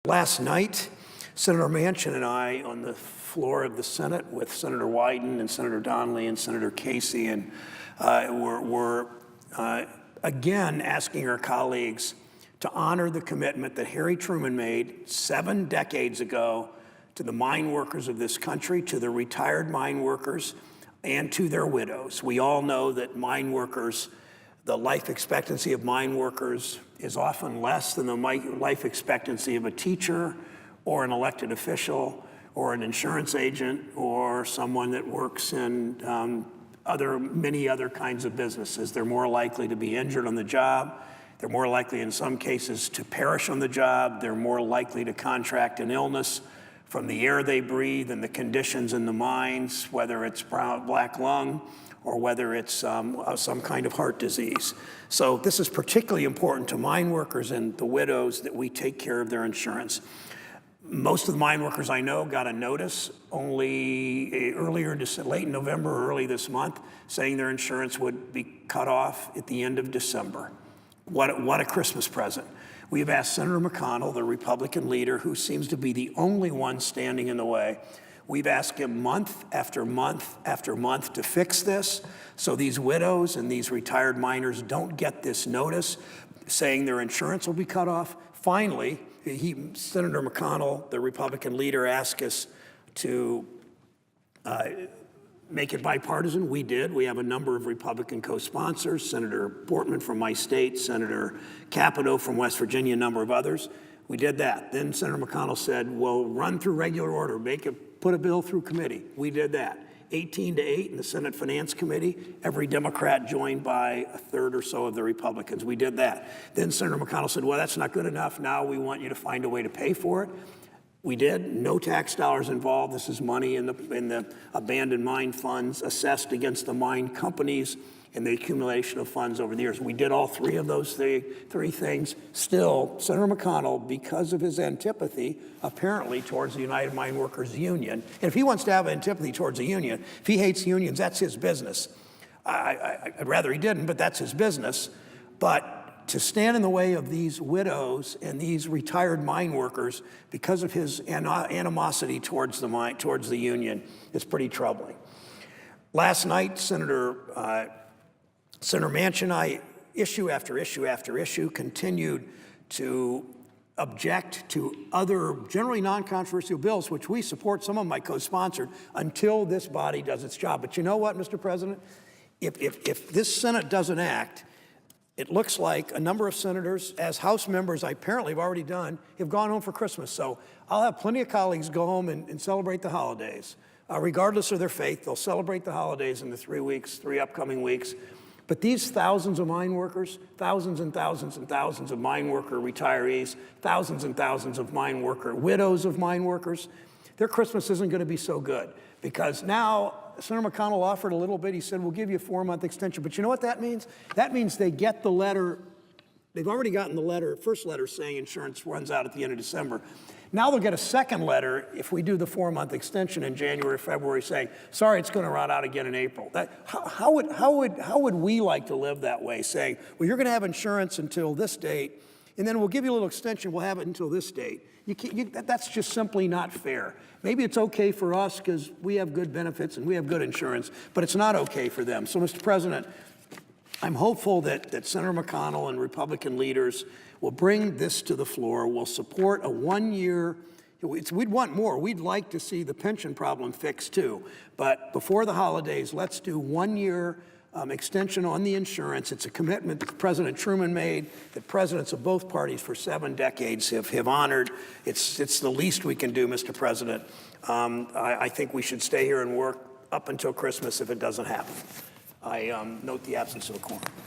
Last night, Senator Manchin and I on the floor of the Senate with Senator Wyden and Senator Donnelly and Senator Casey and were again asking our colleagues to honor the commitment that Harry Truman made 7 decades ago to the mine workers of this country, to the retired mine workers, and to their widows. We all know that mine workers, the life expectancy of mine workers is often less than the life expectancy of a teacher or an elected official or an insurance agent or someone that works in many other kinds of businesses. They're more likely to be injured on the job. They're more likely in some cases to perish on the job. They're more likely to contract an illness from the air they breathe and the conditions in the mines, whether it's black lung or whether it's some kind of heart disease. So this is particularly important to mine workers and the widows that we take care of their insurance. Most of the mine workers I know got a notice only late in November or early this month saying their insurance would be cut off at the end of December. What a Christmas present. We've asked Senator McConnell, the Republican leader, who seems to be the only one standing in the way, we've asked him month after month after month to fix this so these widows and these retired miners don't get this notice saying their insurance will be cut off. Finally, Senator McConnell, the Republican leader, asked us to make it bipartisan. We did. We have a number of Republican co-sponsors, Senator Portman from my state, Senator Capito from West Virginia, a number of others. We did that. Then Senator McConnell said, well, run through regular order, put a bill through committee. We did that. 18-8 in the Senate Finance Committee, every Democrat joined by a third or so of the Republicans. We did that. Then Senator McConnell said, well, that's not good enough. Now we want you to find a way to pay for it. We did. No tax dollars involved. This is money in the abandoned mine funds assessed against the mine companies and the accumulation of funds over the years. We did all three of those three things. Still, Senator McConnell, because of his antipathy, apparently, towards the United Mine Workers Union, and if he wants to have antipathy towards a union, if he hates unions, that's his business. I'd rather he didn't, but that's his business. But to stand in the way of these widows and these retired mine workers because of his animosity towards the union is pretty troubling. Last night, Senator Manchin and I, issue after issue after issue, continued to object to other generally non-controversial bills, which we support, some of them I co-sponsored, until this body does its job. But you know what, Mr. President? If this Senate doesn't act, it looks like a number of senators, as House members I apparently have already done, have gone home for Christmas. So I'll have plenty of colleagues go home and celebrate the holidays. Regardless of their faith, they'll celebrate the holidays in the 3 upcoming weeks. But these thousands of mine workers, thousands and thousands and thousands of mine worker retirees, thousands and thousands of mine worker widows of mine workers, their Christmas isn't going to be so good. Because now, Senator McConnell offered a little bit. He said, we'll give you a 4-month extension. But you know what that means? That means they get the letter. They've already gotten the letter, first letter saying insurance runs out at the end of December. Now they'll get a second letter if we do the 4-month extension in January, February, saying, sorry, it's going to run out again in April. How would we like to live that way, saying, well, you're going to have insurance until this date, and then we'll give you a little extension, we'll have it until this date. That's just simply not fair. Maybe it's okay for us because we have good benefits and we have good insurance, but it's not okay for them. So, Mr. President, I'm hopeful that Senator McConnell and Republican leaders will bring this to the floor, will support a 1-year, we'd want more. We'd like to see the pension problem fixed too. But before the holidays, let's do 1-year extension on the insurance. It's a commitment that President Truman made, that presidents of both parties for 7 decades have honored. It's the least we can do, Mr. President. I think we should stay here and work up until Christmas if it doesn't happen. I note the absence of a quorum.